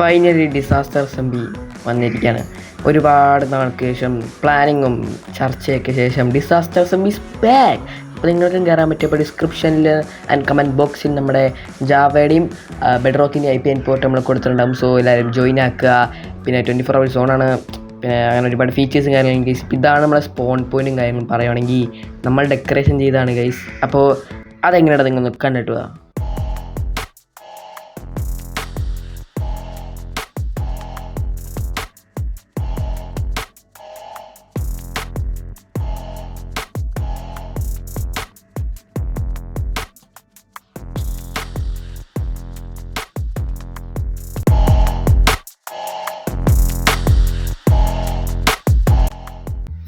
Finally disaster assembly വന്നിരിക്കുകയാണ്. ഒരുപാട് നാൾക്ക് ശേഷം പ്ലാനിങ്ങും ചർച്ചയൊക്കെ ശേഷം ഡിസാസ്റ്റർ അസംബ്ലി ബാക്ക്. അപ്പോൾ നിങ്ങൾക്കും കയറാൻ പറ്റിയപ്പോൾ ഡിസ്ക്രിപ്ഷനിൽ ആൻഡ് കമൻറ്റ് ബോക്സിൽ നമ്മുടെ ജാവയുടെയും ബെഡ്റോക്കിൻ്റെ IPN പോർട്ട് നമ്മൾ കൊടുത്തിട്ടുണ്ടാകും. സോ എല്ലാവരും ജോയിൻ ആക്കുക. പിന്നെ 24 hours സോണാണ്. പിന്നെ അങ്ങനെ ഒരുപാട് ഫീച്ചേഴ്സും കാര്യങ്ങളും ഗൈസ്. ഇതാണ് നമ്മുടെ സ്പോൺ പോയിൻറ്റും കാര്യങ്ങളും പറയുകയാണെങ്കിൽ നമ്മൾ ഡെക്കറേഷൻ ചെയ്താണ് ഗൈസ്. അപ്പോൾ അതെങ്ങനെയാണ് നിങ്ങൾ കണ്ടിട്ട് പോകാം.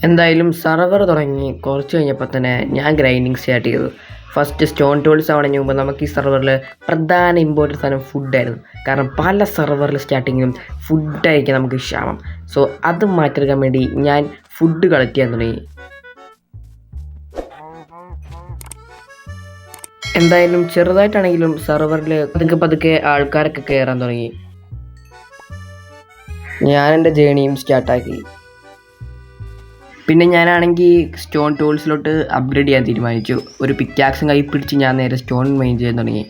എന്തായാലും സർവർ തുടങ്ങി കുറച്ച് കഴിഞ്ഞപ്പോൾ തന്നെ ഞാൻ ഗ്രൈൻഡിങ് സ്റ്റാർട്ട് ചെയ്തു. ഫസ്റ്റ് സ്റ്റോൺ ടൂൾസ് ആവണതിന് മുമ്പ് നമുക്ക് ഈ സർവറിൽ പ്രധാന ഇമ്പോർട്ടൻറ്റ് സാധനം ഫുഡായിരുന്നു. കാരണം പല സർവറിൽ സ്റ്റാർട്ടിങ്ങിലും ഫുഡായിരിക്കും നമുക്ക് ക്ഷാമം. സോ അത് മാറ്റിയെടുക്കാൻ വേണ്ടി ഞാൻ ഫുഡ് കളക്ട് ചെയ്യാൻ തുടങ്ങി. എന്തായാലും ചെറുതായിട്ടാണെങ്കിലും സർവറിൽ പതുക്കെ ആൾക്കാരൊക്കെ കയറാൻ തുടങ്ങി. ഞാൻ എൻ്റെ ജേണിയും സ്റ്റാർട്ടാക്കി. പിന്നെ ഞാനാണെങ്കിൽ സ്റ്റോൺ ടൂൾസിലോട്ട് അപ്ഗ്രേഡ് ചെയ്യാൻ തീരുമാനിച്ചു. ഒരു പിക്കാക്സും കൈ പിടിച്ച് ഞാൻ നേരെ സ്റ്റോൺ മൈൻ ചെയ്യാൻ തുടങ്ങി.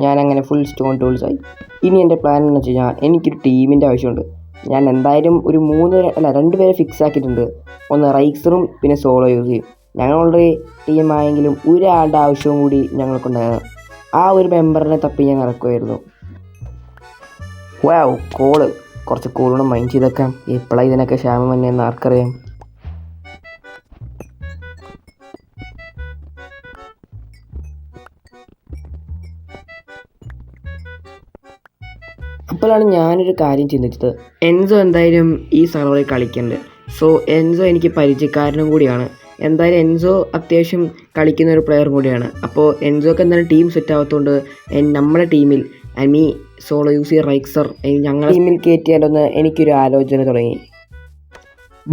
ഞാനങ്ങനെ ഫുൾ സ്റ്റോൺ ടൂൾസായി. ഇനി എൻ്റെ പ്ലാൻ എന്ന് വെച്ച് കഴിഞ്ഞാൽ എനിക്കൊരു ടീമിൻ്റെ ആവശ്യമുണ്ട്. ഞാൻ എന്തായാലും ഒരു 2 പേരെ ഫിക്സ് ആക്കിയിട്ടുണ്ട്. ഒന്ന് റൈക്സറും പിന്നെ സോളോ യൂസ് ചെയ്യും. ഞങ്ങൾ ഓൾറെഡി ടീമായെങ്കിലും ഒരാളുടെ ആവശ്യവും കൂടി ഞങ്ങൾക്കുണ്ടായിരുന്നു. ആ ഒരു മെമ്പറിനെ തപ്പി ഞാൻ നടക്കുമായിരുന്നു. കുറച്ച് കോളും മൈൻഡ് ചെയ്തേക്കാം. എപ്പോഴാണ് ഇതിനൊക്കെ ക്ഷാമം തന്നെ എന്ന് ആർക്കറിയാം. അപ്പോഴാണ് ഞാനൊരു കാര്യം ചിന്തിച്ചത്. എൻസോ എന്തായാലും ഈ സർവറിൽ കളിക്കുന്നുണ്ട്. സോ എൻസോ എനിക്ക് പരിചയക്കാരനും കൂടിയാണ്. എന്തായാലും എൻസോ അത്യാവശ്യം കളിക്കുന്ന ഒരു പ്ലെയറും കൂടിയാണ്. അപ്പോൾ എൻസോക്ക് എന്തായാലും ടീം സെറ്റ് ആവാത്തതുകൊണ്ട് നമ്മുടെ ടീമിൽ സോളോ യൂസ് റൈക്സർ ഞങ്ങളുടെ ടീമിൽ കയറ്റിയാലൊന്ന് എനിക്കൊരു ആലോചന തുടങ്ങി.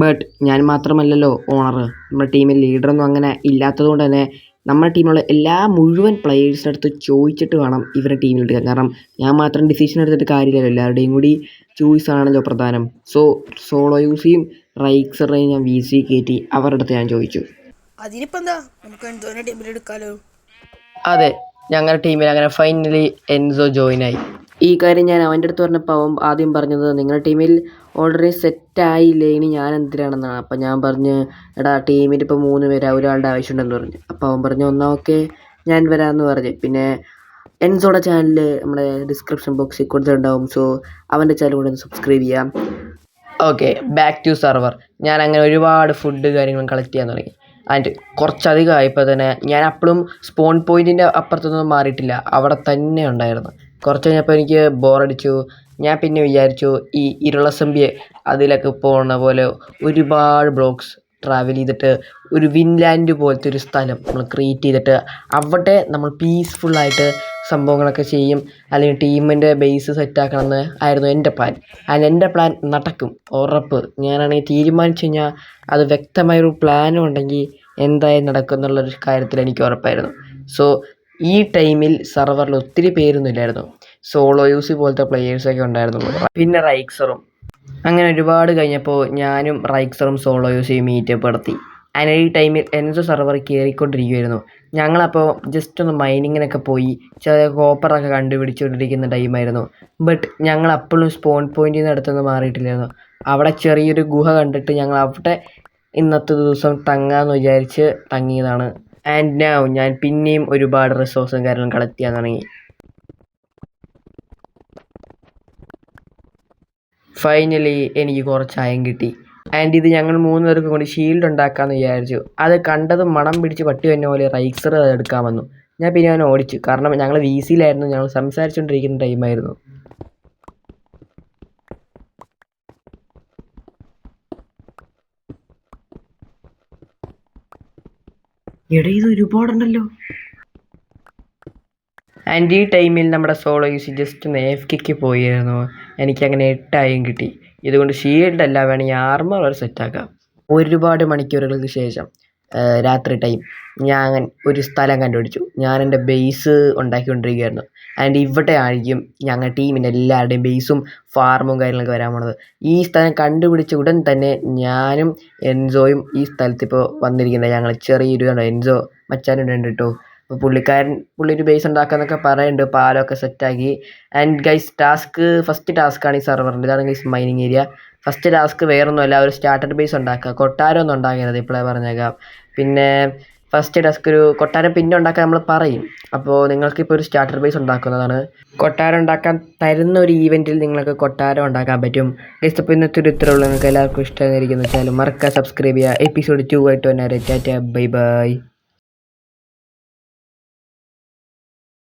ബട്ട് ഞാൻ മാത്രമല്ലല്ലോ ഓണർ. നമ്മുടെ ടീമിൽ ലീഡറൊന്നും അങ്ങനെ ഇല്ലാത്തതുകൊണ്ട് തന്നെ നമ്മുടെ ടീമിലുള്ള മുഴുവൻ പ്ലെയേഴ്സിൻ്റെ അടുത്ത് ചോദിച്ചിട്ട് വേണം ഇവരുടെ ടീമിൽ എടുക്കാൻ. കാരണം ഞാൻ മാത്രം ഡിസിഷൻ എടുത്തിട്ട് കാര്യമില്ലല്ലോ, എല്ലാവരുടെയും കൂടി ചോയ്സ് ആണല്ലോ പ്രധാനം. സോ സോളോ യൂസിയും റൈക്സറിനെയും ഞാൻ VC കയറ്റി അവരുടെ അടുത്ത് ഞാൻ ചോദിച്ചു. അതെ, ഞങ്ങളുടെ ടീമിൽ അങ്ങനെ ഫൈനലി എൻസോ ജോയിനായി. ഈ കാര്യം ഞാൻ അവൻ്റെ അടുത്ത് പറഞ്ഞപ്പോൾ അവൻ ആദ്യം പറഞ്ഞത് നിങ്ങളുടെ ടീമിൽ ഓൾറെഡി സെറ്റായില്ലേ, ഇനി ഞാൻ എന്തിനാണെന്നാണ്. അപ്പം ഞാൻ പറഞ്ഞ് എടാ ടീമിൽ ഇപ്പോൾ 3 പേരാ, ഒരാളുടെ ആവശ്യമുണ്ടെന്ന് പറഞ്ഞു. അപ്പോൾ അവൻ പറഞ്ഞു ഓക്കെ ഞാൻ വരാമെന്ന് പറഞ്ഞ്. പിന്നെ എൻസോയുടെ ചാനൽ നമ്മുടെ ഡിസ്ക്രിപ്ഷൻ ബോക്സിൽ കൊടുത്തിട്ടുണ്ടാവും. സോ അവൻ്റെ ചാനൽ കൂടെ ഒന്ന് സബ്സ്ക്രൈബ് ചെയ്യാം. Okay, back to server. ഞാൻ അങ്ങനെ ഒരുപാട് ഫുഡ് കാര്യങ്ങളും കളക്ട് ചെയ്യാൻ തുടങ്ങി. ആൻഡ് കുറച്ചധികം ആയപ്പോൾ തന്നെ ഞാൻ അപ്പോഴും സ്പോൺ പോയിൻറ്റിൻ്റെ അപ്പുറത്തൊന്നും മാറിയിട്ടില്ല, അവിടെ തന്നെ ഉണ്ടായിരുന്നു. കുറച്ച് കഴിഞ്ഞപ്പോൾ എനിക്ക് ബോറടിച്ചു. ഞാൻ പിന്നെ വിചാരിച്ചു ഈ ഇരുളസംബിയെ അതിലൊക്കെ പോകുന്ന പോലെ ഒരുപാട് ബ്ലോക്സ് ട്രാവൽ ചെയ്തിട്ട് ഒരു വിൻലാൻഡ് പോലത്തെ ഒരു സ്ഥലം നമ്മൾ ക്രിയേറ്റ് ചെയ്തിട്ട് അവിടെ നമ്മൾ പീസ്ഫുള്ളായിട്ട് സംഭവങ്ങളൊക്കെ ചെയ്യും, അല്ലെങ്കിൽ ടീമിൻ്റെ ബേസ് സെറ്റാക്കണമെന്ന് ആയിരുന്നു എൻ്റെ പ്ലാൻ. ആൻഡ് എൻ്റെ പ്ലാൻ നടക്കും, ഉറപ്പ്. ഞാനാണെങ്കിൽ തീരുമാനിച്ചു കഴിഞ്ഞാൽ അത് വ്യക്തമായൊരു പ്ലാനും ഉണ്ടെങ്കിൽ എന്തായാലും നടക്കും എന്നുള്ളൊരു കാര്യത്തിൽ എനിക്ക് ഉറപ്പായിരുന്നു. സോ ഈ ടൈമിൽ സർവറിൽ ഒത്തിരി പേരൊന്നും ഇല്ലായിരുന്നു. സോളോ യൂസ് പോലത്തെ പ്ലെയേഴ്സൊക്കെ ഉണ്ടായിരുന്നുള്ളൂ, പിന്നെ റൈക്സറും. അങ്ങനെ ഒരുപാട് കഴിഞ്ഞപ്പോൾ ഞാനും റൈക്സറും സോളോ യൂസ് മീറ്റപ്പ് നടത്തി. അങ്ങനെ ഈ ടൈമിൽ എൻസോ സർവർ കയറിക്കൊണ്ടിരിക്കുമായിരുന്നു. ഞങ്ങളപ്പോൾ ജസ്റ്റ് ഒന്ന് മൈനിങ്ങിനൊക്കെ പോയി ചെറിയ കോപ്പറൊക്കെ കണ്ടുപിടിച്ചുകൊണ്ടിരിക്കുന്ന ടൈമായിരുന്നു. ബട്ട് ഞങ്ങൾ അപ്പോഴും സ്പോൺ പോയിൻറ്റിൽ നിന്ന് അടുത്തൊന്നും മാറിയിട്ടില്ലായിരുന്നു. അവിടെ ചെറിയൊരു ഗുഹ കണ്ടിട്ട് ഞങ്ങൾ അവിടെ ഇന്നത്തെ ദിവസം തങ്ങാമെന്ന് വിചാരിച്ച് തങ്ങിയതാണ്. ആൻഡ് നൗ ഞാൻ പിന്നെയും ഒരുപാട് റിസോഴ്സും കാര്യങ്ങളും കളക്ട് ചെയ്യാൻ തുടങ്ങി. ഫൈനലി എനിക്ക് കുറച്ച് അയം കിട്ടി. ആൻഡ് ഇത് ഞങ്ങൾ 3 പേർക്കും കൂടി ഷീൽഡ് ഉണ്ടാക്കാമെന്ന് വിചാരിച്ചു. അത് കണ്ടതും മണം പിടിച്ച് പട്ടി വന്ന പോലെ റൈക്സർ അത് എടുക്കാൻ വന്നു. ഞാൻ പിന്നെ അവനെ ഓടിച്ചു, കാരണം ഞങ്ങൾ VCയിലായിരുന്നു, ഞങ്ങൾ സംസാരിച്ചുകൊണ്ടിരിക്കുന്ന ടൈമായിരുന്നു. എടാ ഇത് ഒരുപാടുണ്ടല്ലോ. ആൻഡ് ഈ ടൈമിൽ നമ്മുടെ സോളോ യൂസ് ജസ്റ്റ് ഒന്ന് AFK പോയിരുന്നു. എനിക്കങ്ങനെ 8 കിട്ടി. ഇതുകൊണ്ട് ഷീൽഡ് അല്ല, വേണമെങ്കിൽ ആർമർ വരെ സെറ്റാക്കാം. ഒരുപാട് മണിക്കൂറുകൾക്ക് ശേഷം രാത്രി ടൈം ഞാൻ ഒരു സ്ഥലം കണ്ടുപിടിച്ചു. ഞാൻ എൻ്റെ ബേസ് ഉണ്ടാക്കിക്കൊണ്ടിരിക്കുകയായിരുന്നു. ആൻഡ് ഇവിടെ ആയിരിക്കും ഞങ്ങൾ ടീമിൻ്റെ എല്ലാവരുടെയും ബേസും ഫാർമും കാര്യങ്ങളൊക്കെ വരാൻ പോണത്. ഈ സ്ഥലം കണ്ടുപിടിച്ച ഉടൻ തന്നെ ഞാനും എൻസോയും ഈ സ്ഥലത്തിപ്പോൾ വന്നിരിക്കുന്നത്. ഞങ്ങൾ ചെറിയൊരു എൻസോ മച്ചാനുണ്ട് കേട്ടോ. അപ്പോൾ പുള്ളി ഒരു ബേസ് ഉണ്ടാക്കാന്നൊക്കെ പറയുന്നുണ്ട്. പാലമൊക്കെ സെറ്റാക്കി. ആൻഡ് ഗൈസ് ഫസ്റ്റ് ടാസ്ക്കാണ് ഈ സെർവറിൻ്റെ. ഇതാണ് guys mining area. First task വേറൊന്നുമല്ല, ഒരു സ്റ്റാർട്ടർ ബേസ് ഉണ്ടാക്കുക. കൊട്ടാരം ഒന്നും ഉണ്ടാക്കരുത്, ഇപ്പോഴേ പറഞ്ഞേക്കാം. പിന്നെ ഫസ്റ്റ് ടാസ്ക് ഒരു കൊട്ടാരം പിന്നെ ഉണ്ടാക്കാൻ നമ്മൾ പറയും. അപ്പോൾ നിങ്ങൾക്കിപ്പോൾ ഒരു സ്റ്റാർട്ടർ ബേസ് ഉണ്ടാക്കുന്നതാണ്. കൊട്ടാരം ഉണ്ടാക്കാൻ തരുന്ന ഒരു ഈവൻറ്റിൽ നിങ്ങൾക്ക് കൊട്ടാരം ഉണ്ടാക്കാൻ പറ്റും. ഗൈസ് അപ്പോൾ ഇന്നത്തെ ഒരു ഇത്രയുള്ളൂ. നിങ്ങൾക്ക് എല്ലാവർക്കും ഇഷ്ടമായിരിക്കുന്നു വെച്ചാൽ മറക്കുക, സബ്സ്ക്രൈബ് ചെയ്യുക. എപ്പിസോഡ് 2 ആയിട്ട് തന്നെ ടാറ്റ ബൈ ബൈ.